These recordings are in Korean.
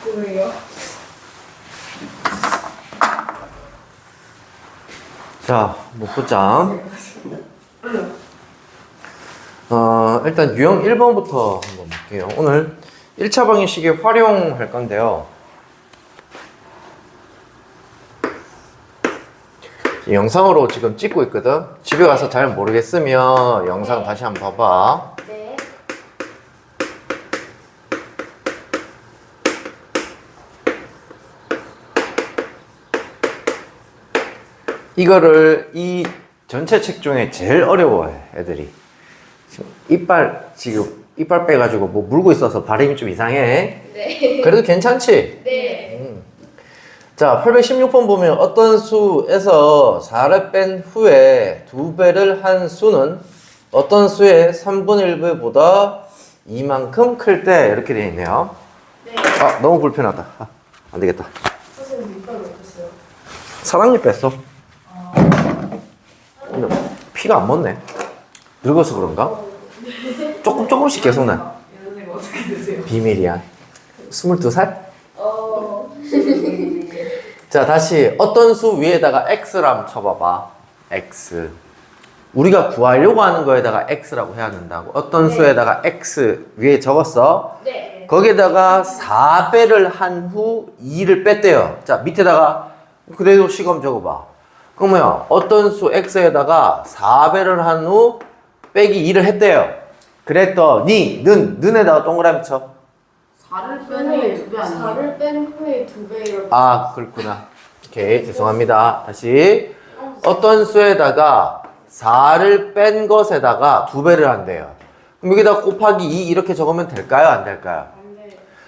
뭐예요? 자, 목표장. 일단 유형 1번부터 한번 볼게요. 오늘 1차 방정식에 활용할 건데요. 영상으로 지금 찍고 있거든. 집에 가서 잘 모르겠으면 영상 다시 한번 봐봐. 네. 이거를 이 전체 책 중에 제일 어려워해, 애들이. 지금 이빨 빼가지고 뭐 물고 있어서 발음이 좀 이상해. 네. 그래도 괜찮지? 네. 자, 816번 보면 어떤 수에서 4를 뺀 후에 2배를 한 수는 어떤 수의 3분의 1배보다 이만큼 클 때 이렇게 되어 있네요. 네. 아, 너무 불편하다. 안 되겠다. 선생님 이빨 어땠어요? 사랑니 뺐어. 근데 피가 안 멎네. 늙어서 그런가? 조금씩 계속 나. 선생님 어떻게 드세요? 비밀이야. 22살? 자, 다시 어떤 수 위에다가 x라 쳐봐봐. x. 우리가 구하려고 하는 거에다가 x라고 해야 된다고. 어떤 네. 수에다가 x 위에 적었어. 네. 거기에다가 4배를 한 후 2를 뺐대요. 자, 밑에다가 그대로 시험 적어봐. 그러면 어떤 수 x에다가 4배를 한 후 빼기 2를 했대요. 그랬더니 는에다가 동그라미 쳐. 4를 뺀 후에 2배 아니에요? 4를 뺀 후에 2배 이렇게. 아, 그렇구나. 오케이, 죄송합니다. 다시 어떤 수에다가 4를 뺀 것에다가 2배를 한대요. 그럼 여기다 곱하기 2 이렇게 적으면 될까요? 안 될까요?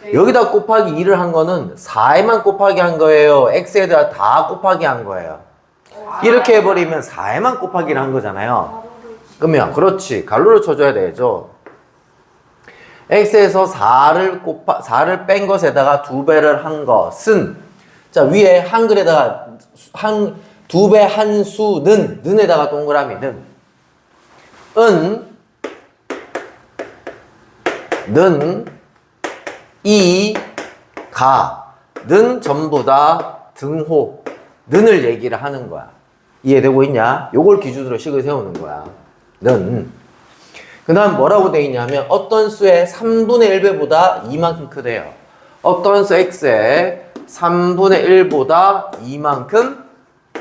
네. 여기다 곱하기 2를 한 거는 4에만 곱하기 한 거예요. x에다가 다 곱하기 한 거예요. 이렇게 해버리면 4에만 곱하기를 한 거잖아요. 그러면 그렇지, 가로를 쳐줘야 되죠. x에서 4를 뺀 것에다가 2배를 한 것은, 자, 위에 한글에다가 2배 한 수는, 는에다가 동그라미 는, 이, 가, 는 전부 다 등호, 는을 얘기를 하는 거야. 이해되고 있냐? 요걸 기준으로 식을 세우는 거야. 는. 그 다음 뭐라고 되어 있냐면 어떤 수의 3분의 1배보다 이만큼 크대요. 어떤 수 x의 3분의 1보다 이만큼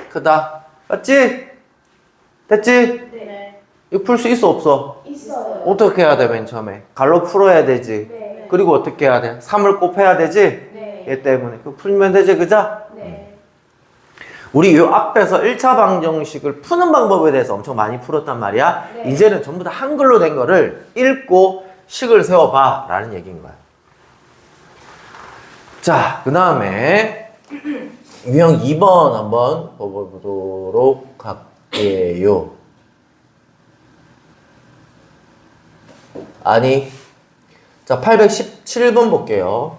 크다. 맞지? 됐지? 네. 이거 풀 수 있어 없어? 있어요. 어떻게 해야 돼? 맨 처음에 가로 풀어야 되지. 네. 그리고 어떻게 해야 돼? 3을 곱해야 되지? 네. 얘 때문에. 그거 풀면 되지, 그죠? 네. 우리 요 앞에서 1차 방정식을 푸는 방법에 대해서 엄청 많이 풀었단 말이야. 네. 이제는 전부 다 한글로 된 거를 읽고 식을 세워봐 라는 얘기인 거야. 자, 그 다음에 유형 2번 한번 보도록 할게요. 아니, 자, 817번 볼게요.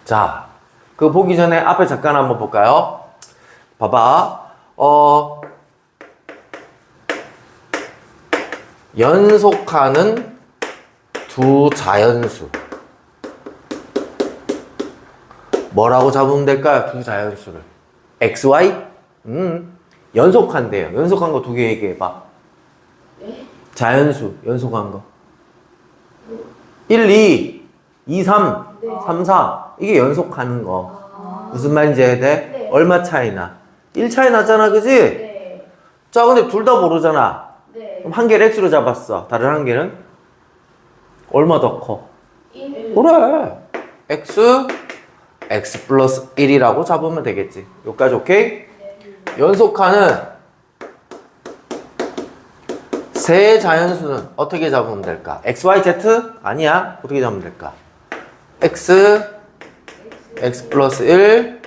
자, 그거 보기 전에 앞에 잠깐 한번 볼까요? 봐봐. 연속하는 두 자연수. 뭐라고 잡으면 될까요? 두 자연수를. x, y? 연속한대요. 연속한 거 2개 얘기해봐. 네? 자연수, 연속한 거. 1, 2, 2, 3, 네. 3, 4. 이게 연속하는 거. 무슨 말인지 해야 돼? 네. 얼마 차이 나? 1 차이 나잖아, 그지? 네. 자, 근데 둘 다 모르잖아. 네. 그럼 한 개를 x로 잡았어. 다른 한 개는? 얼마 더 커? 1. 그래. x 플러스 1이라고 잡으면 되겠지. 여기까지 오케이? 네. 연속하는 세 자연수는 어떻게 잡으면 될까? x, y, z? 아니야. 어떻게 잡으면 될까? x 플러스 1,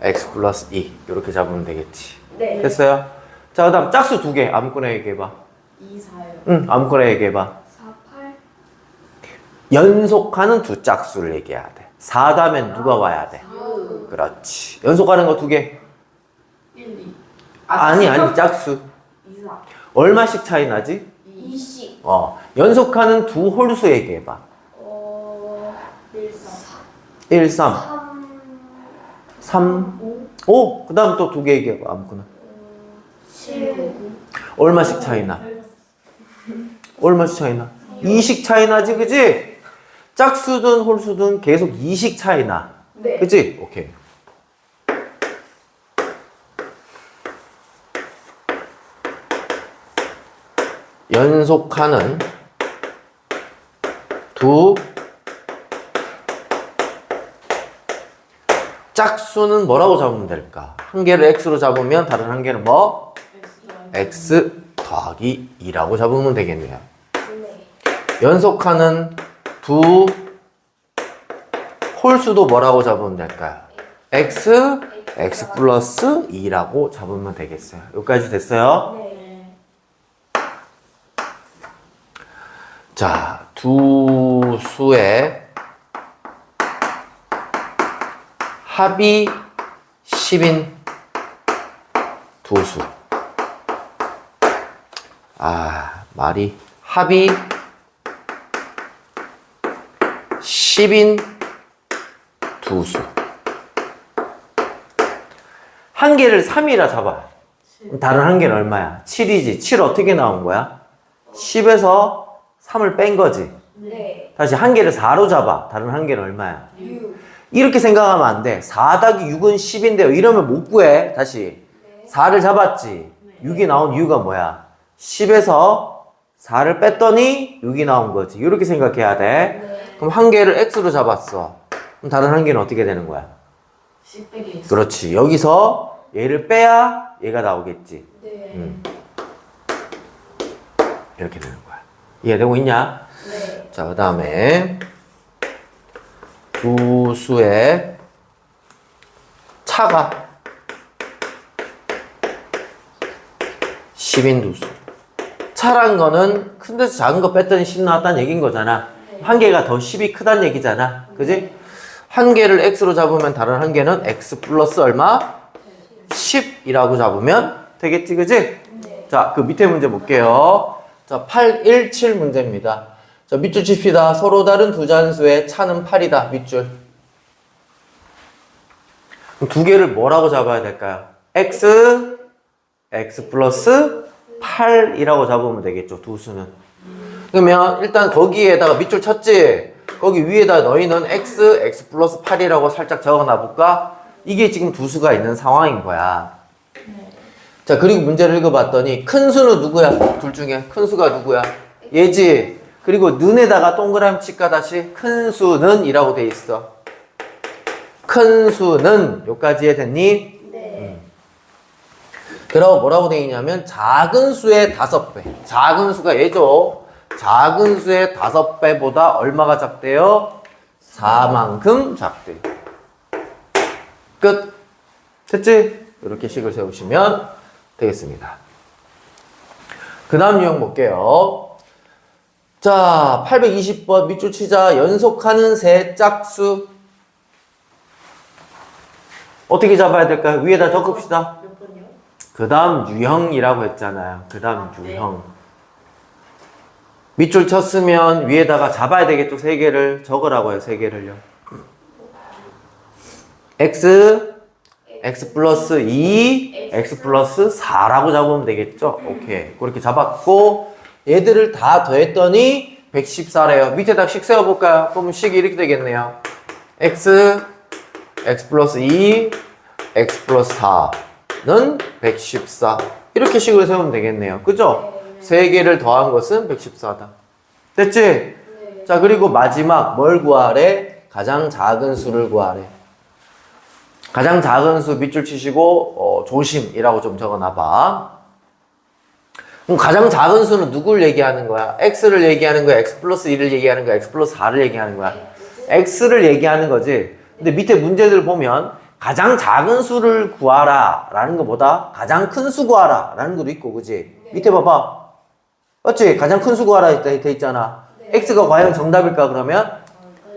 x 플러스 2 이렇게 잡으면 되겠지. 네. 됐어요? 자, 그 다음 짝수 2개 아무거나 얘기해봐. 2, 4요. 응, 아무거나 얘기해봐. 4, 8. 연속하는 두 짝수를 얘기해야 돼. 4다면 누가 와야 돼? 6. 그렇지. 연속하는 거 2개. 1, 2. 아니, 짝수. 2, 14. 얼마씩 차이 나지? 20. 연속하는 두 홀수 얘기해봐. 13. 1, 3, 3, 5. 그 다음 또 두 개 얘기해봐. 아무거나. 7. 얼마씩 차이 나? 얼마씩 차이 나? 2씩 차이 나지, 그지? 짝수든 홀수든 계속 2씩 차이 나. 네. 그지? 오케이. 연속하는 두 짝수는 뭐라고 잡으면 될까? 한 개를 x로 잡으면 다른 한 개는 뭐? x 더하기 2라고 잡으면 되겠네요. 네. 연속하는 두 홀수도 뭐라고 잡으면 될까요? x 플러스 2라고 잡으면 되겠어요. 여기까지 됐어요? 네. 자, 두 수의 합이 10인 두 수. 말이 합이 10인 두 수. 한 개를 3이라 잡아. 다른 한 개는 얼마야? 7이지. 7 어떻게 나온 거야? 10에서 3을 뺀 거지. 네. 다시 한 개를 4로 잡아. 다른 한 개는 얼마야? 6. 이렇게 생각하면 안 돼. 4 더하기 6은 10인데요. 이러면 못 구해. 다시. 4를 잡았지. 6이 나온 이유가 뭐야? 10에서 4를 뺐더니 6이 나온 거지. 이렇게 생각해야 돼. 네. 그럼 한 개를 x로 잡았어. 그럼 다른 한 개는 어떻게 되는 거야? 10 빼기 X. 그렇지. 여기서 얘를 빼야 얘가 나오겠지. 네. 이렇게 되는 거야. 이해되고 있냐? 네. 자, 그 다음에 두 수의 차가 10인 두 수. 차란 거는 큰 데서 작은 거 뺐더니 10 나왔다는 얘기인 거잖아. 한 개가 더 10이 크다는 얘기잖아. 그지? 한 개를 x로 잡으면 다른 한 개는 x 플러스 얼마? 10이라고 잡으면 되겠지, 그지? 네. 자, 그 밑에 문제 볼게요. 자, 817 문제입니다. 자, 밑줄 칩시다. 서로 다른 두 잔수의 차는 8이다. 밑줄. 그럼 두 개를 뭐라고 잡아야 될까요? x 플러스 8이라고 잡으면 되겠죠. 두 수는. 그러면 일단 거기에다가 밑줄 쳤지? 거기 위에다 너희는 x 플러스 8이라고 살짝 적어놔 볼까? 이게 지금 두 수가 있는 상황인 거야. 자, 그리고 문제를 읽어봤더니 큰 수는 누구야? 둘 중에 큰 수가 누구야? 얘지. 그리고 는에다가 동그라미 칠까 다시 큰 수는 이라고 돼 있어. 큰 수는 여기까지 이해됐니? 네. 그러고 뭐라고 돼 있냐면 작은 수의 5배. 작은 수가 얘죠. 작은 수의 5배보다 얼마가 작대요? 4만큼 작대. 끝. 됐지? 이렇게 식을 세우시면 되겠습니다. 그 다음 유형 볼게요. 자, 820번 밑줄 치자. 연속하는 세 짝수. 어떻게 잡아야 될까요? 위에다 적읍시다. 몇 번이요? 그 다음 유형이라고 했잖아요. 그 다음 유형. 밑줄 쳤으면 위에다가 잡아야 되겠죠. 세 개를 적으라고요. 세 개를요. x 플러스 2, x 플러스 4라고 잡으면 되겠죠. 오케이. 그렇게 잡았고 얘들을 다 더했더니 114래요. 밑에다 식 세워볼까요? 그러면 식이 이렇게 되겠네요. x 플러스 2, x 플러스 4는 114. 이렇게 식을 세우면 되겠네요. 그죠? 세 개를 더한 것은 114다. 됐지? 네. 자, 그리고 마지막 뭘 구하래? 가장 작은 수를 구하래. 가장 작은 수 밑줄 치시고 조심이라고 좀 적어놔봐. 그럼 가장 작은 수는 누굴 얘기하는 거야? x를 얘기하는 거야? x 플러스 2를 얘기하는 거야? x 플러스 4를 얘기하는 거야? x를 얘기하는 거지. 근데 밑에 문제들 보면 가장 작은 수를 구하라 라는 것보다 가장 큰 수 구하라 라는 것도 있고, 그지? 밑에 봐봐. 맞지? 가장 큰 수 구하라 돼 있잖아. x가 과연 정답일까 그러면?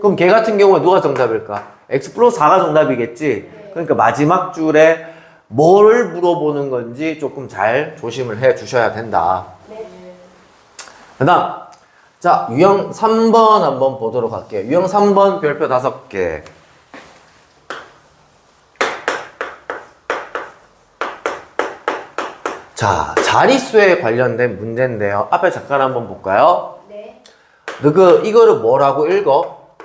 그럼 걔 같은 경우에 누가 정답일까? x 플러스 4가 정답이겠지? 그러니까 마지막 줄에 뭘 물어보는 건지 조금 잘 조심을 해 주셔야 된다. 네. 그다음 자, 유형 3번 한번 보도록 할게요. 유형 3번 별표 5개. 자, 자릿수에 관련된 문제인데요. 앞에 잠깐 한번 볼까요? 네. 이거를 뭐라고 읽어?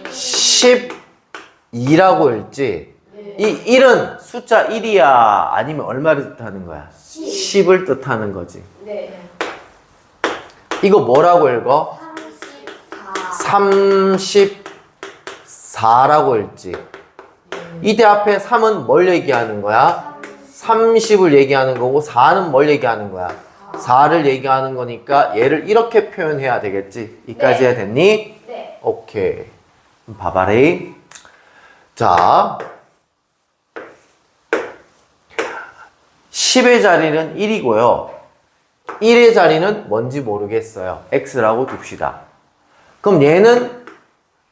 12라고 읽지? 네. 이 1은 숫자 1이야? 아니면 얼마를 뜻하는 거야? 10을 뜻하는 거지. 네. 이거 뭐라고 읽어? 34라고 읽지. 이때 앞에 3은 뭘 얘기하는 거야? 30을 얘기하는 거고 4는 뭘 얘기하는 거야? 4를 얘기하는 거니까 얘를 이렇게 표현해야 되겠지. 이까지 해야 됐니? 네. 오케이. 그럼 봐봐래. 자, 10의 자리는 1이고요. 1의 자리는 뭔지 모르겠어요. x라고 둡시다. 그럼 얘는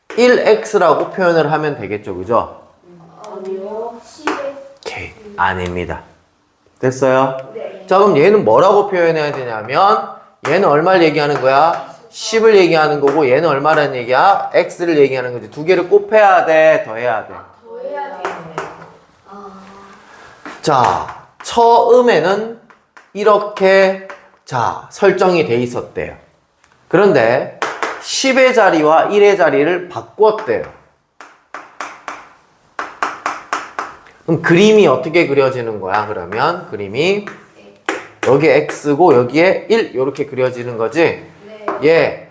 1x라고 표현을 하면 되겠죠. 그죠? 아니요. 10에. 오케이. 아닙니다. 됐어요? 네. 자, 그럼 얘는 뭐라고 표현해야 되냐면 얘는 얼마를 얘기하는 거야? 10을 얘기하는 거고 얘는 얼마라는 얘기야? x를 얘기하는 거지. 두 개를 곱해야 돼? 더해야 돼? 더 해야 되겠네요. 아. 자, 처음에는 이렇게 자 설정이 돼 있었대요. 그런데 10의 자리와 1의 자리를 바꿨대요. 그럼 그림이 어떻게 그려지는 거야? 그러면 그림이 여기에 x고 여기에 1 이렇게 그려지는 거지. 네. 얘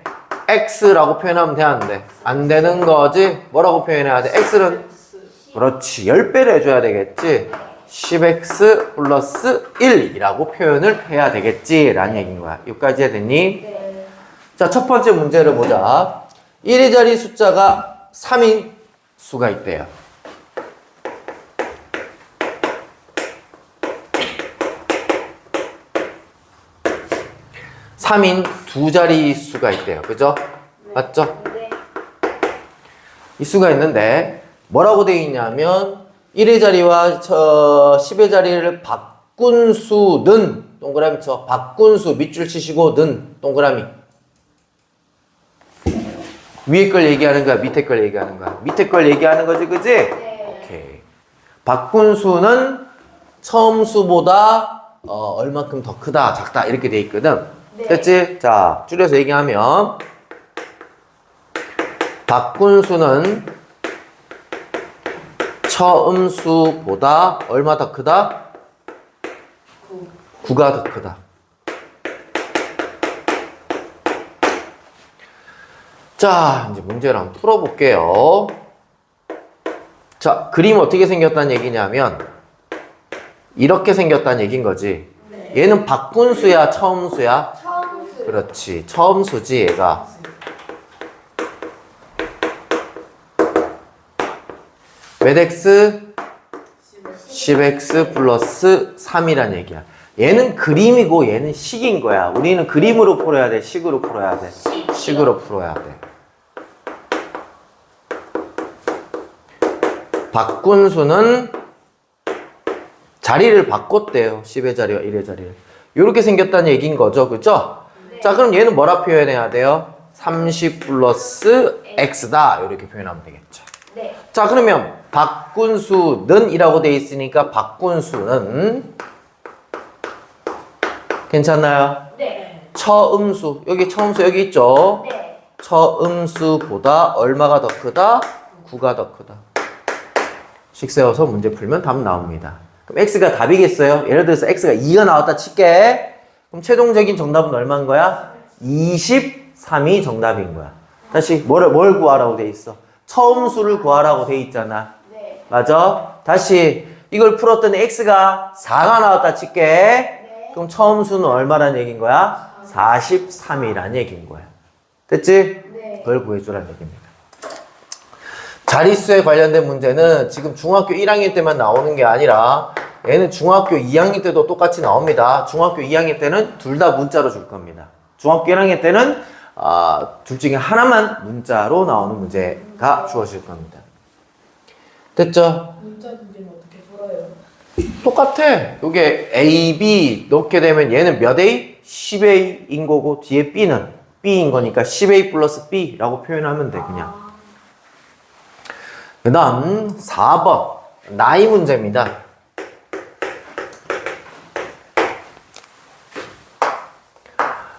x라고 표현하면 돼, 안 돼? 안 되는 거지. 뭐라고 표현해야 돼? x는 그렇지 10배를 해줘야 되겠지. 10x 플러스 1이라고 표현을 해야 되겠지 라는 얘기인 거야. 여기까지 해야 됐니? 네. 자, 첫 번째 문제를 보자. 1의 자리 숫자가 3인 수가 있대요. 삼인 두 자리 수가 있대요. 그죠? 맞죠? 네. 이 수가 있는데 뭐라고 되어 있냐면 1의 자리와 10의 자리를 바꾼 수는 동그라미 쳐. 바꾼 수 밑줄 치시고 는 동그라미. 위에 걸 얘기하는 거야? 밑에 걸 얘기하는 거야? 밑에 걸 얘기하는 거지, 그지? 네. 오케이. 바꾼 수는 처음 수보다 얼만큼 더 크다, 작다 이렇게 돼 있거든. 네. 됐지? 자, 줄여서 얘기하면 바꾼 수는 처음 수보다 얼마 더 크다? 9가 더 크다. 자, 이제 문제를 한번 풀어볼게요. 자, 그림 어떻게 생겼다는 얘기냐면 이렇게 생겼다는 얘기인 거지. 네. 얘는 바꾼 수야, 처음 수야? 처음 수. 그렇지, 처음 수지 얘가. 몇 x? 10x 플러스 3이란 얘기야. 얘는 그림이고 얘는 식인 거야. 우리는 그림으로 풀어야 돼, 식으로 풀어야 돼? 식으로 풀어야 돼. 바꾼 수는 자리를 바꿨대요. 10의 자리와 1의 자리를. 이렇게 생겼다는 얘기인 거죠. 그죠? 네. 자, 그럼 얘는 뭐라 표현해야 돼요? 30 플러스 x다. 이렇게 표현하면 되겠죠. 네. 자, 그러면 바꾼 수는 이라고 돼 있으니까 바꾼 수는 괜찮나요? 네. 처음 수. 여기 처음 수 여기 있죠? 네. 처음 수보다 얼마가 더 크다? 9가 더 크다. 식 세워서 문제 풀면 답 나옵니다. 그럼 x가 답이겠어요? 예를 들어서 x가 2가 나왔다 칠게. 그럼 최종적인 정답은 얼마인 거야? 23이 정답인 거야. 다시 뭘 구하라고 돼 있어? 처음 수를 구하라고 돼 있잖아. 네. 맞아? 다시 이걸 풀었더니 x가 4가 나왔다 칠게. 네. 그럼 처음 수는 얼마란 얘기인 거야? 43이란 얘기인 거야. 됐지? 네. 그걸 구해주라는 얘기입니다. 자릿수에 관련된 문제는 지금 중학교 1학년 때만 나오는 게 아니라 얘는 중학교 2학년 때도 똑같이 나옵니다. 중학교 2학년 때는 둘 다 문자로 줄 겁니다. 중학교 1학년 때는 둘 중에 하나만 문자로 나오는 문제가 주어질 겁니다. 됐죠? 문자 문제는 어떻게 풀어요? 똑같아. 요게 A, B 넣게 되면 얘는 몇 A? 10A인 거고 뒤에 B는 B인 거니까 10A 플러스 B라고 표현하면 돼 그냥. 그 다음 4번 나이 문제입니다.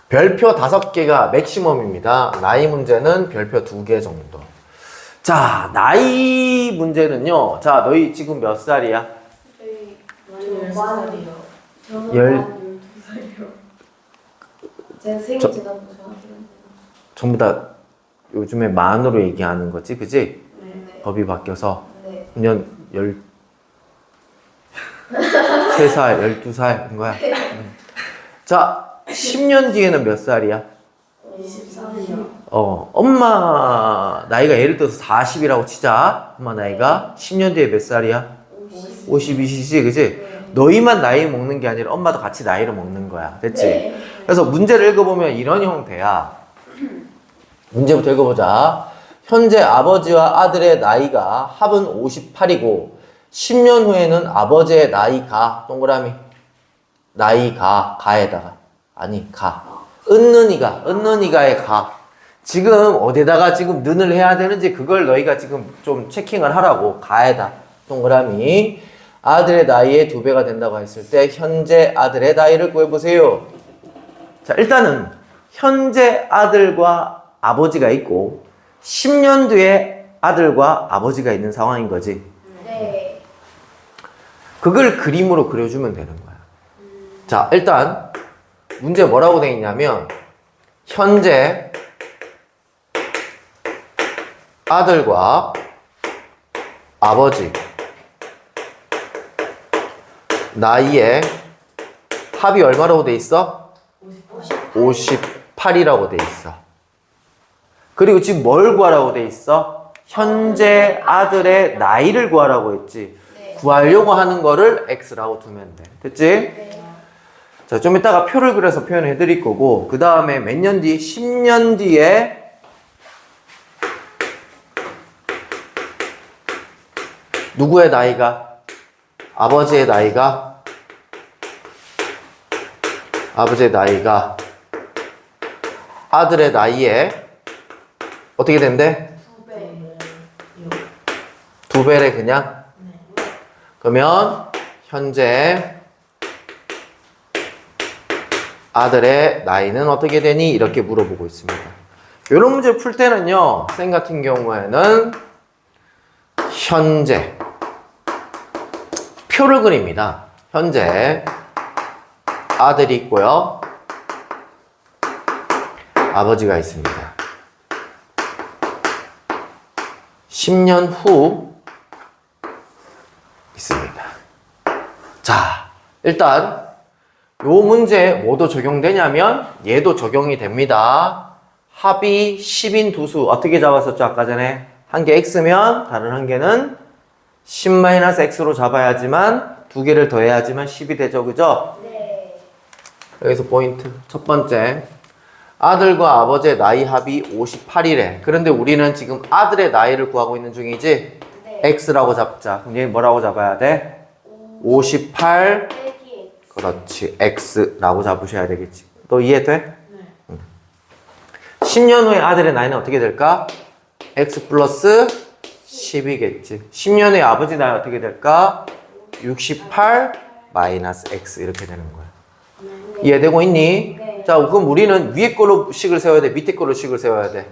별표 5개가 맥시멈입니다. 나이 문제는 별표 2개 정도. 자, 나이 문제는요. 자, 너희 지금 몇 살이야? 저는 10살이요. 저는 열- 12살이요. 제가 생일 지나고 저한테는. 전부 다 요즘에 만으로 얘기하는 거지, 그지? 네. 법이 바뀌어서. 네. 그냥 13살, 12살인 거야. 자, 10년 뒤에는 몇 살이야? 23이요. 엄마 나이가 예를 들어서 40이라고 치자. 엄마 나이가 10년 뒤에 몇 살이야? 52시지, 그지? 너희만 나이 먹는 게 아니라 엄마도 같이 나이를 먹는 거야. 됐지? 네. 그래서 문제를 읽어보면 이런 형태야. 문제부터 읽어보자. 현재 아버지와 아들의 나이가 합은 58이고 10년 후에는 아버지의 나이가 동그라미 나이가 가에다가 아니 가 은는이가의 가 지금 어디다가 지금 는을 해야 되는지 그걸 너희가 지금 좀 체킹을 하라고. 가에다 동그라미 아들의 나이의 2배가 된다고 했을 때 현재 아들의 나이를 구해보세요. 자, 일단은 현재 아들과 아버지가 있고 10년 뒤에 아들과 아버지가 있는 상황인 거지. 네. 그걸 그림으로 그려주면 되는 거야. 자, 일단 문제 뭐라고 되어 있냐면 현재 아들과 아버지 나이에 합이 얼마라고 돼 있어? 58이라고 돼 있어. 그리고 지금 뭘 구하라고 돼 있어? 현재 아들의 나이를 구하라고 했지. 네. 구하려고 하는 거를 X라고 두면 돼. 됐지? 네. 자, 좀 이따가 표를 그려서 표현해 드릴 거고, 그 다음에 몇 년 뒤? 10년 뒤에 누구의 나이가? 아버지의 나이가 아들의 나이에 어떻게 된대? 2배래 그냥? 그러면 현재 아들의 나이는 어떻게 되니? 이렇게 물어보고 있습니다. 이런 문제 풀 때는요, 쌤 같은 경우에는 현재 표를 그립니다. 현재 아들이 있고요, 아버지가 있습니다. 10년 후 있습니다. 자, 일단 요 문제 뭐도 적용되냐면 얘도 적용이 됩니다. 합이 10인 두 수 어떻게 잡았었죠? 아까 전에 한 개 x면 다른 한 개는 10-x로 잡아야지만 두 개를 더해야지만 10이 되죠. 그죠? 네. 여기서 포인트 첫 번째, 아들과 아버지의 나이 합이 58이래. 그런데 우리는 지금 아들의 나이를 구하고 있는 중이지? 네. x라고 잡자. 그럼 얘 뭐라고 잡아야 돼? 58 빼기. 그렇지, x라고 잡으셔야 되겠지. 너 이해돼? 네. 10년 후에 아들의 나이는 어떻게 될까? x 플러스 10이겠지. 10년 후에 아버지 나이 어떻게 될까? 68 마이너스 x 이렇게 되는 거야. 이해되고 있니? 네. 자, 그럼 우리는 위에 걸로 식을 세워야 돼? 밑에 걸로 식을 세워야 돼?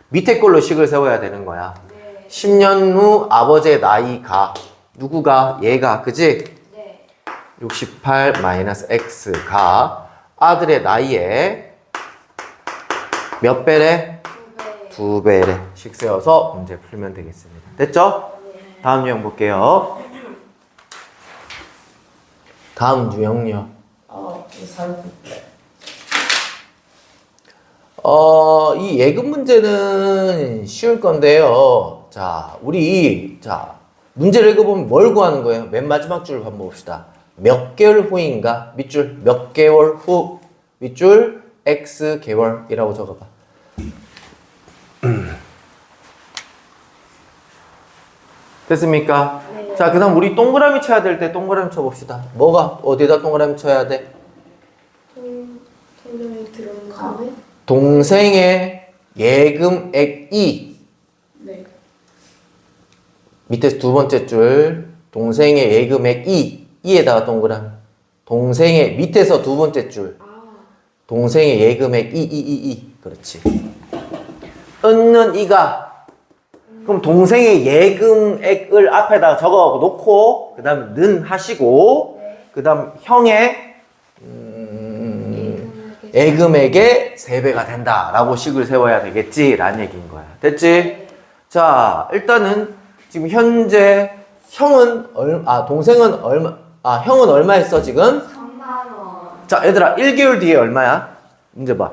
밑에 걸로 식을 세워야 되는 거야. 네. 10년 후 아버지의 나이가 누구가? 얘가, 그지? 네. 68 마이너스 x가 아들의 나이에 몇 배래? 2배래. 식 세워서 문제 풀면 되겠습니다. 됐죠? 네. 다음 유형 볼게요. 다음 유형요. 이 예금 문제는 쉬울 건데요. 자, 문제를 읽어보면 뭘 구하는 거예요? 맨 마지막 줄 한번 봅시다. 몇 개월 후인가? 밑줄 몇 개월 후, 밑줄 x 개월이라고 적어봐. 됐습니까? 네. 자, 그 다음 우리 동그라미 쳐야 될 때 동그라미 쳐봅시다. 뭐가 어디다 동그라미 쳐야 돼? 동생이 들어가네. 동생의 예금액이 네. 밑에 두 번째 줄 동생의 예금액이 이에다가 동그라미. 동생의 밑에서 두 번째 줄 동생의 예금액 이 그렇지. 은는 이가 그럼 동생의 예금액을 앞에다가 적어 놓고 그 다음에 는 하시고 그 다음 형의 예금액의 3배가 된다 라고 식을 세워야 되겠지 라는 얘기인 거야. 됐지? 자, 일단은 지금 현재 형은 동생은 형은 얼마 했어 지금? 3만원. 자, 얘들아 1개월 뒤에 얼마야? 문제 봐.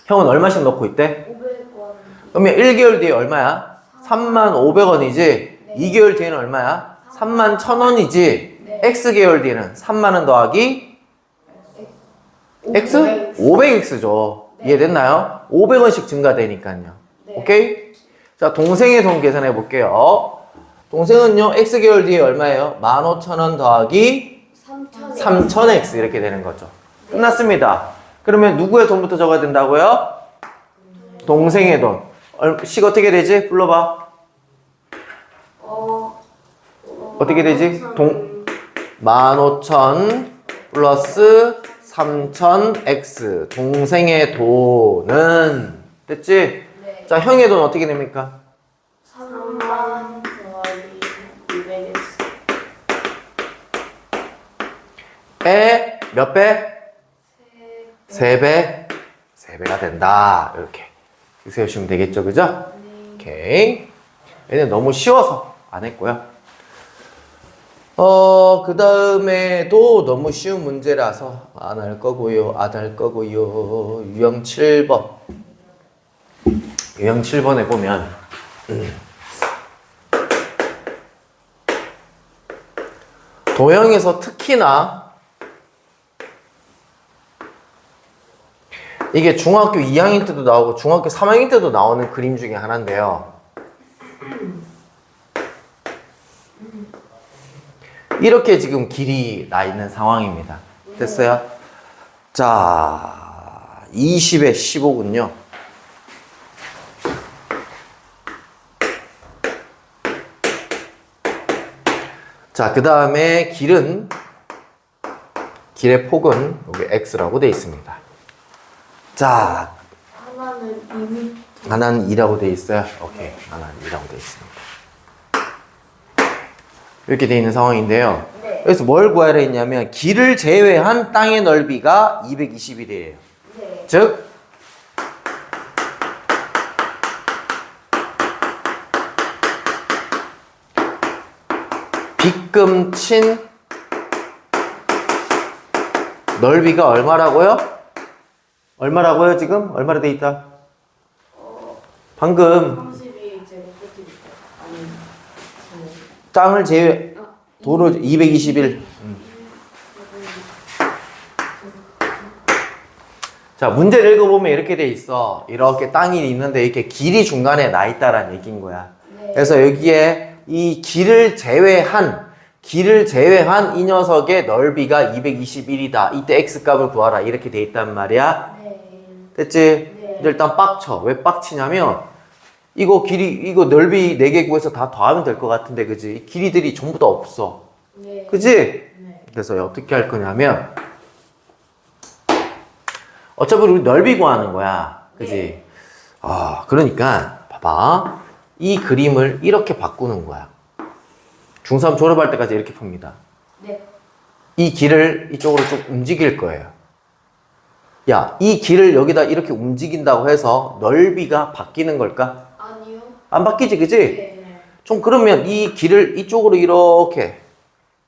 형은 얼마씩 넣고 있대? 500원. 그러면 1개월 뒤에 얼마야? 35,500원이지? 2개월 뒤에는 얼마야? 31,000원이지? 네. X개월 뒤에는 3만원 더하기 X? 500X죠. 이해됐나요? 500원씩 증가되니까요. 네. 오케이? 자, 동생의 돈 계산해 볼게요. 동생은요, X개월 뒤에 얼마예요? 15,000원 더하기 3000X 이렇게 되는 거죠. 끝났습니다. 그러면 누구의 돈부터 적어야 된다고요? 동생의 돈. 식 어떻게 되지? 불러봐. 어떻게 되지? 15,000 플러스 3000X. 동생의 돈은 됐지? 네. 자, 형의 돈 어떻게 됩니까? 3만 더하기 200x. 에 몇 배? 3배? 3배가 된다. 이렇게 세우시면 되겠죠, 그죠? 네. 오케이. 얘는 너무 쉬워서 안 했고요. 그 다음에도 너무 쉬운 문제라서 안 할 거고요. 유형 7번. 유형 7번에 보면 도형에서 특히나 이게 중학교 2학년 때도 나오고 중학교 3학년 때도 나오는 그림 중에 하나인데요. 이렇게 지금 길이 나 있는 상황입니다. 됐어요? 자, 20에 15군요. 자, 그 다음에 길의 폭은 여기 x라고 되어 있습니다. 자, 하나는 2m. 하나는 2라고 되어 있어요. 오케이, 하나는 2라고 되어 있습니다. 이렇게 되어 있는 상황인데요. 네. 그래서 뭘 구하려 했냐면 길을 제외한 땅의 넓이가 221이에요. 네. 즉 빗금친 넓이가 얼마라고요? 얼마라고요 지금? 얼마로 돼 있다? 방금 32 제곱미터. 아니. 땅을 제외 도로 221. 자, 문제를 읽어보면 이렇게 돼 있어. 이렇게 땅이 있는데 이렇게 길이 중간에 나 있다라는 얘기인 거야. 네. 그래서 여기에 이 길을 제외한 이 녀석의 넓이가 221이다. 이때 x값을 구하라. 이렇게 돼 있단 말이야. 네. 됐지? 네. 이제 일단 빡쳐. 왜 빡치냐면 이거 넓이 4개 구해서 다 더하면 될 것 같은데, 그지? 길이들이 전부 다 없어. 네. 그지? 네. 그래서 어떻게 할 거냐면 어차피 우리 넓이 구하는 거야. 그지? 네. 그러니까 봐봐. 이 그림을 이렇게 바꾸는 거야. 중3 졸업할 때까지 이렇게 풉니다. 네. 이 길을 이쪽으로 좀 움직일 거예요. 야, 이 길을 여기다 이렇게 움직인다고 해서 넓이가 바뀌는 걸까? 아니요. 안 바뀌지, 그지? 네. 좀 그러면 이 길을 이쪽으로 이렇게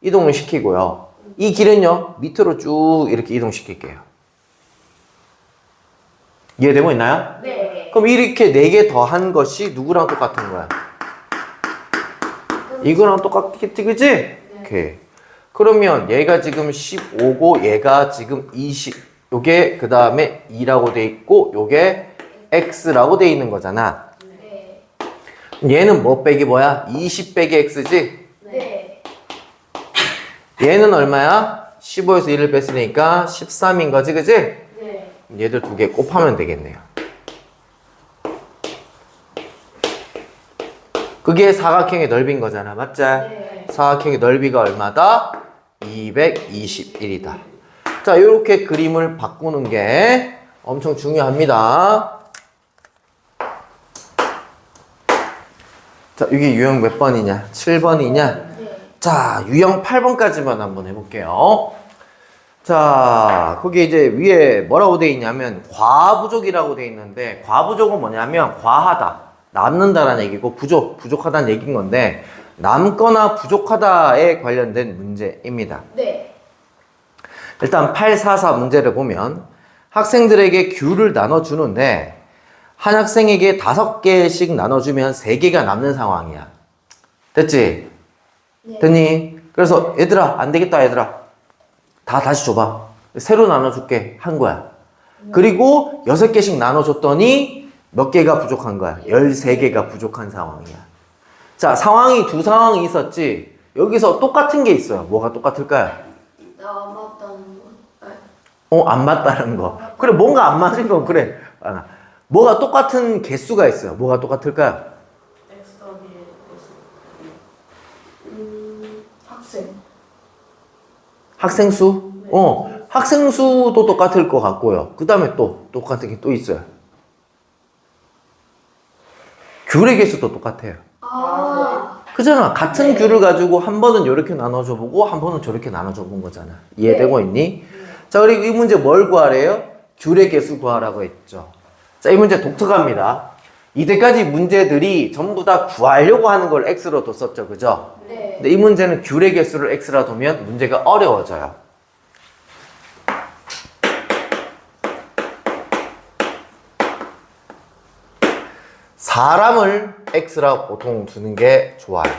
이동을 시키고요. 이 길은요, 밑으로 쭉 이렇게 이동시킬게요. 이해되고 있나요? 네. 그럼 이렇게 4개 더한 것이 누구랑 똑같은 거야? 이거랑 똑같겠지, 그지? 오케이. 그러면 얘가 지금 15고 얘가 지금 20. 요게 그 다음에 2라고 돼 있고 요게 x라고 돼 있는 거잖아. 네. 얘는 뭐 빼기 뭐야? 20 빼기 x지? 네. 얘는 얼마야? 15에서 1을 뺐으니까 13인 거지, 그지? 네. 얘들 두 개 곱하면 되겠네요. 그게 사각형의 넓이인 거잖아, 맞지? 네. 사각형의 넓이가 얼마다? 221이다. 자, 이렇게 그림을 바꾸는 게 엄청 중요합니다. 자, 이게 유형 몇 번이냐? 7번이냐? 네. 자, 유형 8번까지만 한번 해볼게요. 자, 거기 이제 위에 뭐라고 돼 있냐면 과부족이라고 돼 있는데, 과부족은 뭐냐면 과하다, 남는다라는 얘기고, 부족하다는 얘기인 건데, 남거나 부족하다에 관련된 문제입니다. 네. 일단 844 문제를 보면 학생들에게 귤을 나눠주는데 한 학생에게 5개씩 나눠주면 3개가 남는 상황이야. 됐지? 네. 됐니? 그래서 얘들아, 안 되겠다, 얘들아. 다시 줘봐. 새로 나눠줄게. 한 거야. 그리고 6개씩 나눠줬더니 몇 개가 부족한 거야? 13개가 부족한 상황이야. 자, 상황이 두 상황이 있었지. 여기서 똑같은 게 있어요. 뭐가 똑같을까요? 나 맞다는 거. 안 맞다는 거. 그래, 뭔가 안 맞은 건 그래. 뭐가 똑같은 개수가 있어요. 뭐가 똑같을까요? X 더하기 학생. 학생 수? 학생 수도 똑같을 것 같고요. 그 다음에 또 똑같은 게 또 있어요. 귤의 개수도 똑같아요. 그잖아. 같은 귤을 가지고 한 번은 이렇게 나눠줘 보고 한 번은 저렇게 나눠줘 본 거잖아. 이해되고 있니? 자, 그리고 이 문제 뭘 구하래요? 귤의 개수 구하라고 했죠. 자, 이 문제 독특합니다. 이때까지 문제들이 전부 다 구하려고 하는 걸 x로 뒀었죠, 그죠? 네. 근데 이 문제는 귤의 개수를 x라 두면 문제가 어려워져요. 사람을 x라 보통 두는 게 좋아요.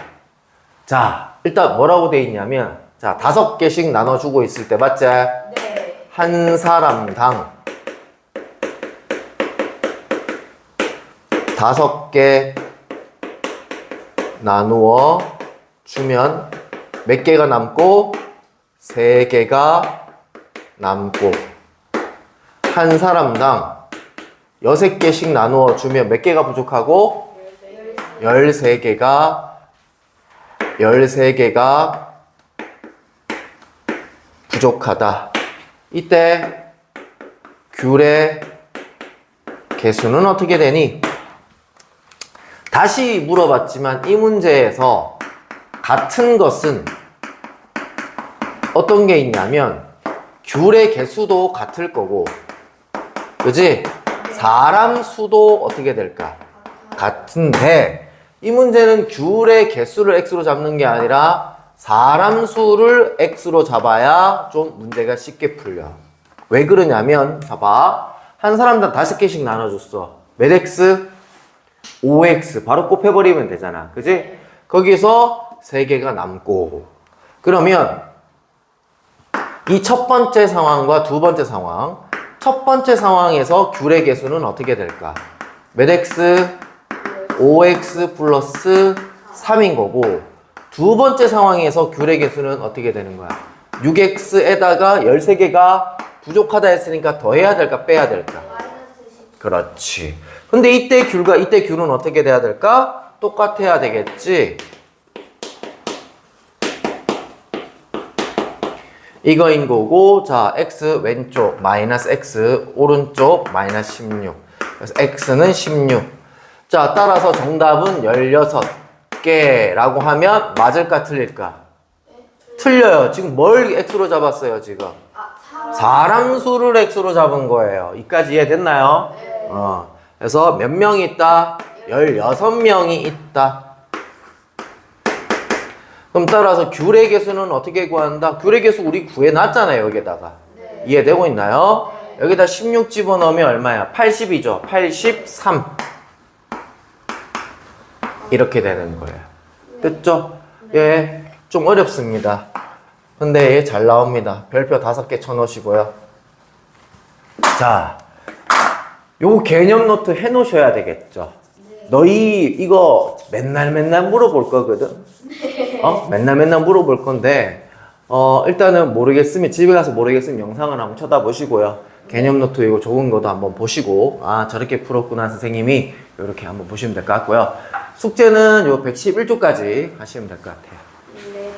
자, 일단 뭐라고 돼 있냐면, 자, 5개씩 나눠주고 있을 때, 맞지? 네. 한 사람당 5개 나누어 주면 몇 개가 남고 3개가 남고, 한 사람당 6개씩 나누어 주면 몇 개가 부족하고 13개가 부족하다. 이때 귤의 개수는 어떻게 되니? 다시 물어봤지만 이 문제에서 같은 것은 어떤 게 있냐면 귤의 개수도 같을 거고, 그지? 사람 수도 어떻게 될까? 같은데 이 문제는 귤의 개수를 x로 잡는 게 아니라 사람 수를 x로 잡아야 좀 문제가 쉽게 풀려. 왜 그러냐면, 봐봐. 한 사람당 5개씩 나눠줬어. 몇 x? 5x. 바로 곱해버리면 되잖아. 그지? 거기서 3개가 남고. 그러면 이 첫 번째 상황과 두 번째 상황, 첫 번째 상황에서 귤의 개수는 어떻게 될까? 몇 x? 5x 플러스 3인 거고, 두 번째 상황에서 귤의 개수는 어떻게 되는 거야? 6x에다가 13개가 부족하다 했으니까 더해야 될까 빼야 될까? 그렇지. 근데 이때 귤과 이때 귤은 어떻게 돼야 될까? 똑같아야 되겠지. 이거인 거고, 자, x 왼쪽 마이너스 x 오른쪽 마이너스 16. 그래서 x는 16. 자, 따라서 정답은 16개라고 하면 맞을까 틀릴까? 틀려요. 지금 뭘 x로 잡았어요, 지금? 사람 수를 x로 잡은 거예요. 이까지 이해됐나요? 그래서 몇 명이 있다? 16명이 있다. 그럼 따라서 귤의 개수는 어떻게 구한다? 귤의 개수 우리 구해놨잖아요, 여기다가. 네. 이해되고 있나요? 여기다 16 집어넣으면 얼마야? 80이죠. 83. 이렇게 되는 거예요. 됐죠? 예, 좀 어렵습니다. 근데 예, 잘 나옵니다. 별표 5개 쳐놓으시고요. 자, 요거 개념 노트 해놓으셔야 되겠죠? 너희 이거 맨날 물어볼 거거든? 맨날 물어볼 건데, 일단은 모르겠으면 집에 가서 모르겠으면 영상을 한번 쳐다보시고요. 개념 노트 이거 적은 것도 한번 보시고 저렇게 풀었구나 선생님이 이렇게 한번 보시면 될 것 같고요. 숙제는 요 111조까지 하시면 될 것 같아요. 네.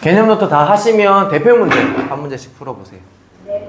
개념 노트 다 하시면 대표 문제 한 문제씩 풀어보세요. 네.